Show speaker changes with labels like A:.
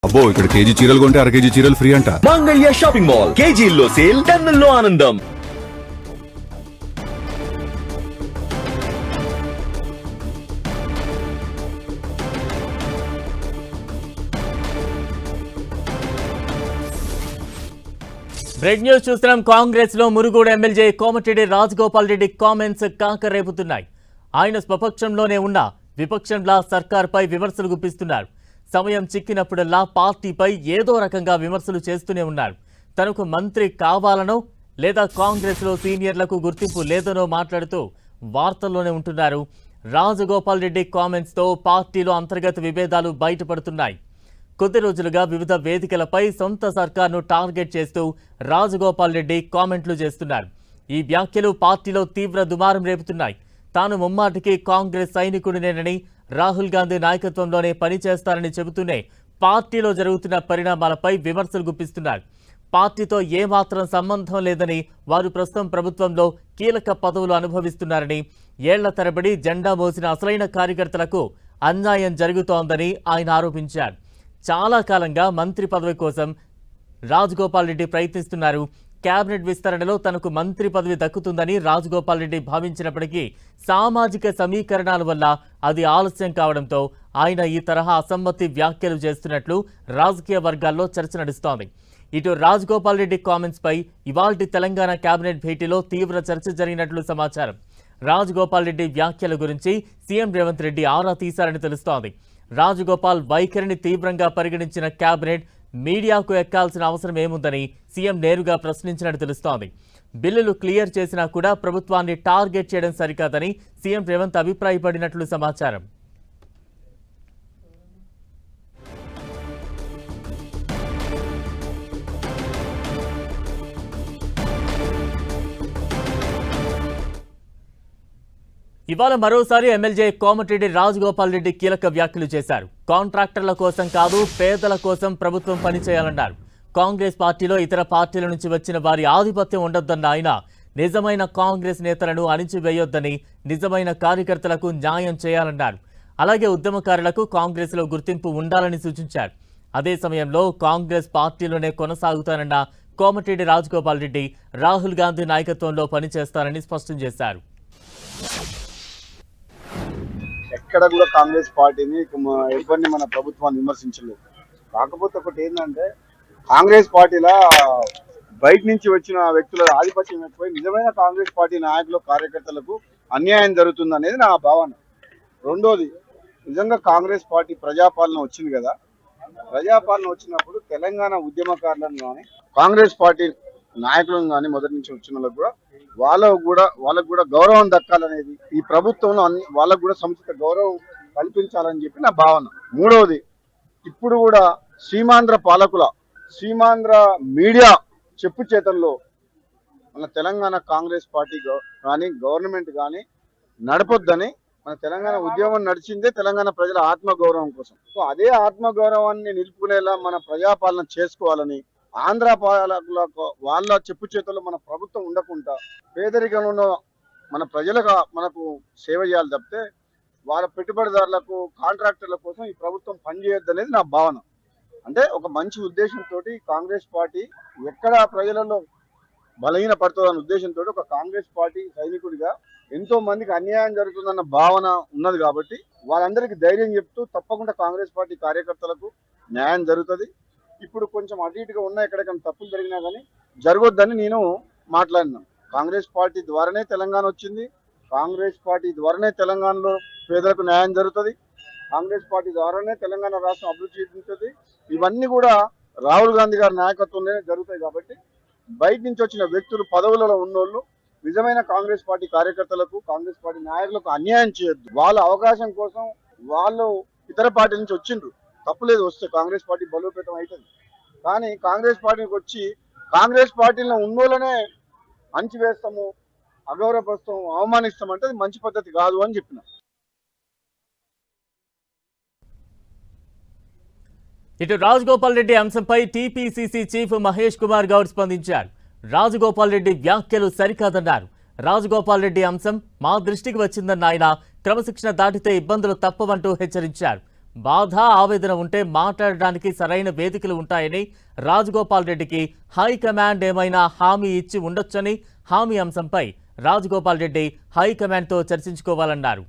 A: అబ్బో ఇక్కడ కేజీ చీరలు కొంటే అర కేజీ చీరలు ఫ్రీ అంట.
B: మంగళ్య షాపింగ్ మాల్ కేజీల్లో సేల్, టన్నుల్లో ఆనందం.
C: బ్రేక్ న్యూస్ చూస్తున్నాం. కాంగ్రెస్ లో మునుగోడు ఎమ్మెల్యే కోమటిరెడ్డి రాజగోపాల్ రెడ్డి కామెంట్స్ కాకరేపుతున్నాయి. ఆయన స్వపక్షంలోనే ఉన్న విపక్షంలా సర్కార్పై విమర్శలు గుప్పిస్తున్నారు. సమయం చిక్కినప్పుడల్లా పార్టీపై ఏదో రకంగా విమర్శలు చేస్తూనే ఉన్నారు. తనకు మంత్రి కావాలనో లేదా కాంగ్రెస్ లో సీనియర్లకు గుర్తింపు లేదనో మాట్లాడుతూ వార్తల్లోనే ఉంటున్నారు. రాజగోపాల్ రెడ్డి కామెంట్స్ తో పార్టీలో అంతర్గత విభేదాలు బయటపడుతున్నాయి. కొద్ది రోజులుగా వివిధ వేదికలపై సొంత సర్కార్ను టార్గెట్ చేస్తూ రాజగోపాల్ రెడ్డి కామెంట్లు చేస్తున్నారు. ఈ వ్యాఖ్యలు పార్టీలో తీవ్ర దుమారం రేపుతున్నాయి. తాను ముమ్మాటికి కాంగ్రెస్ సైనికుడినేనని, రాహుల్ గాంధీ నాయకత్వంలోనే పనిచేస్తారని చెబుతూనే పార్టీలో జరుగుతున్న పరిణామాలపై విమర్శలు గుప్పిస్తున్నారు. పార్టీతో ఏమాత్రం సంబంధం లేదని, వారు ప్రస్తుతం ప్రభుత్వంలో కీలక పదవులు అనుభవిస్తున్నారని, ఏళ్ల తరబడి జెండా మోసిన అసలైన కార్యకర్తలకు అన్యాయం జరుగుతోందని ఆయన ఆరోపించారు. చాలా కాలంగా మంత్రి పదవి కోసం రాజగోపాల్ రెడ్డి ప్రయత్నిస్తున్నారు. కేబినెట్ విస్తరణలో తనకు మంత్రి పదవి దక్కుతుందని రాజగోపాల్ రెడ్డి భావించినప్పటికీ సామాజిక సమీకరణాల వల్ల అది ఆలస్యం కావడంతో ఆయన ఈ తరహా అసమ్మతి వ్యాఖ్యలు చేస్తున్నట్లు రాజకీయ వర్గాల్లో చర్చ నడుస్తోంది. ఇటు రాజగోపాల్ రెడ్డి కామెంట్స్ పై ఇవాల్టి తెలంగాణ కేబినెట్ భేటీలో తీవ్ర చర్చ జరిగినట్లు సమాచారం. రాజగోపాల్ రెడ్డి వ్యాఖ్యల గురించి సీఎం రేవంత్ రెడ్డి ఆరా తీశారని తెలుస్తోంది. రాజగోపాల్ వైఖరిని తీవ్రంగా పరిగణించిన కేబినెట్ మీడియాకు ఎక్కాల్సిన అవసరం ఏముందని సీఎం నేరుగా ప్రశ్నించినట్టు తెలుస్తోంది. బిల్లులు క్లియర్ చేసినా కూడా ప్రభుత్వాన్ని టార్గెట్ చేయడం సరికాదని సీఎం రేవంత్ అభిప్రాయపడినట్లు సమాచారం. ఇవాళ మరోసారి ఎమ్మెల్యే కోమటిరెడ్డి రాజగోపాల్ రెడ్డి కీలక వ్యాఖ్యలు చేశారు. కాంట్రాక్టర్ల కోసం కాదు, పేదల కోసం ప్రభుత్వం పనిచేయాలన్నారు. కాంగ్రెస్ పార్టీలో ఇతర పార్టీల నుంచి వచ్చిన వారి ఆధిపత్యం ఉండొద్దన్న ఆయన, నిజమైన కాంగ్రెస్ నేతలను అణిచివేయొద్దని, నిజమైన కార్యకర్తలకు న్యాయం చేయాలన్నారు. అలాగే ఉద్యమకారులకు కాంగ్రెస్లో గుర్తింపు ఉండాలని సూచించారు. అదే సమయంలో కాంగ్రెస్ పార్టీలోనే కొనసాగుతానన్న కోమటిరెడ్డి రాజగోపాల్ రెడ్డి రాహుల్ గాంధీ నాయకత్వంలో పనిచేస్తారని స్పష్టం చేశారు.
D: ఎక్కడ కూడా కాంగ్రెస్ పార్టీని ఎవరిని మన ప్రభుత్వాన్ని విమర్శించలేదు. కాకపోతే ఒకటి ఏంటంటే కాంగ్రెస్ పార్టీలో బయట నుంచి వచ్చిన వ్యక్తుల ఆధిపత్యం ఎక్కువై నిజమైన కాంగ్రెస్ పార్టీ నాయకులు, కార్యకర్తలకు అన్యాయం జరుగుతుంది అనేది నా భావన. రెండోది, నిజంగా కాంగ్రెస్ పార్టీ ప్రజాపాలన వచ్చింది కదా, ప్రజాపాలన వచ్చినప్పుడు తెలంగాణ ఉద్యమకారులను కానీ కాంగ్రెస్ పార్టీ నాయకులను కానీ మొదటి నుంచి వచ్చిన వాళ్ళకు కూడా గౌరవం దక్కాలనేది ఈ ప్రభుత్వంలో వాళ్ళకు కూడా సముచిత గౌరవం కల్పించాలని చెప్పి నా భావన. మూడవది, ఇప్పుడు కూడా సీమాంధ్ర మీడియా చెప్పు చేతల్లో మన తెలంగాణ కాంగ్రెస్ పార్టీ కానీ గవర్నమెంట్ కానీ నడపొద్దని, మన తెలంగాణ ఉద్యమం నడిచిందే తెలంగాణ ప్రజల ఆత్మగౌరవం కోసం. సో అదే ఆత్మగౌరవాన్ని నిలుపుకునేలా మన ప్రజాపాలన చేసుకోవాలని, ఆంధ్ర పాలకులకు వాళ్ళ చెప్పు చేతుల్లో మన ప్రభుత్వం ఉండకుండా పేదరికంలో మన ప్రజలకు మనకు సేవ చేయాలి తప్పితే వాళ్ళ పెట్టుబడిదారులకు, కాంట్రాక్టర్ల కోసం ఈ ప్రభుత్వం పనిచేయొద్దు అనేది నా భావన. అంటే ఒక మంచి ఉద్దేశంతో కాంగ్రెస్ పార్టీ ఎక్కడ ప్రజలలో బలహీన పడుతుందన్న ఉద్దేశంతో ఒక కాంగ్రెస్ పార్టీ సైనికుడిగా ఎంతో మందికి అన్యాయం జరుగుతుందన్న భావన ఉన్నది కాబట్టి వాళ్ళందరికీ ధైర్యం చెప్తూ తప్పకుండా కాంగ్రెస్ పార్టీ కార్యకర్తలకు న్యాయం జరుగుతుంది. ఇప్పుడు కొంచెం అటు ఇటుగా ఉన్న ఎక్కడికైనా తప్పులు జరిగినా కానీ జరగొద్దని నేను మాట్లాడినాను. కాంగ్రెస్ పార్టీ ద్వారానే తెలంగాణ వచ్చింది, కాంగ్రెస్ పార్టీ ద్వారానే తెలంగాణలో పేదలకు న్యాయం జరుగుతుంది, కాంగ్రెస్ పార్టీ ద్వారానే తెలంగాణ రాష్ట్రం అభివృద్ధి చెందుతుంది. ఇవన్నీ కూడా రాహుల్ గాంధీ గారి నాయకత్వంలోనే జరుగుతాయి. కాబట్టి బయట నుంచి వచ్చిన వ్యక్తులు, పదవులలో ఉన్నోళ్ళు నిజమైన కాంగ్రెస్ పార్టీ కార్యకర్తలకు, కాంగ్రెస్ పార్టీ నాయకులకు అన్యాయం చేయొద్దు. వాళ్ళ అవకాశం కోసం వాళ్ళు ఇతర పార్టీ నుంచి వచ్చిండ్రు, తప్పులేదు, వస్తే కాంగ్రెస్ పార్టీ బలోపేతం అవుతుంది. కానీ కాంగ్రెస్ పార్టీకి వచ్చి కాంగ్రెస్ పార్టీలో ఉన్నోళ్ళనే అణచివేస్తాము, అగౌరవపరుస్తాము, అవమానిస్తాం అంటే మంచి పద్ధతి కాదు అని చెప్పిన.
C: ఇటు రాజగోపాల్ రెడ్డి అంశంపై టీపీసీసీ చీఫ్ మహేష్ కుమార్ గౌడ్ స్పందించారు. రాజగోపాల్ రెడ్డి వ్యాఖ్యలు సరికాదన్నారు. రాజగోపాల్ రెడ్డి అంశం మా దృష్టికి వచ్చిందన్న ఆయన క్రమశిక్షణ దాటితే ఇబ్బందులు తప్పవంటూ హెచ్చరించారు. బాధ ఆవేదన ఉంటే మాట్లాడడానికి సరైన వేదికలు ఉంటాయని, రాజగోపాల్ రెడ్డికి హైకమాండ్ ఏమైనా హామీ ఇచ్చి ఉండొచ్చని, హామీ అంశంపై రాజగోపాల్ రెడ్డి హైకమాండ్తో చర్చించుకోవాలన్నారు.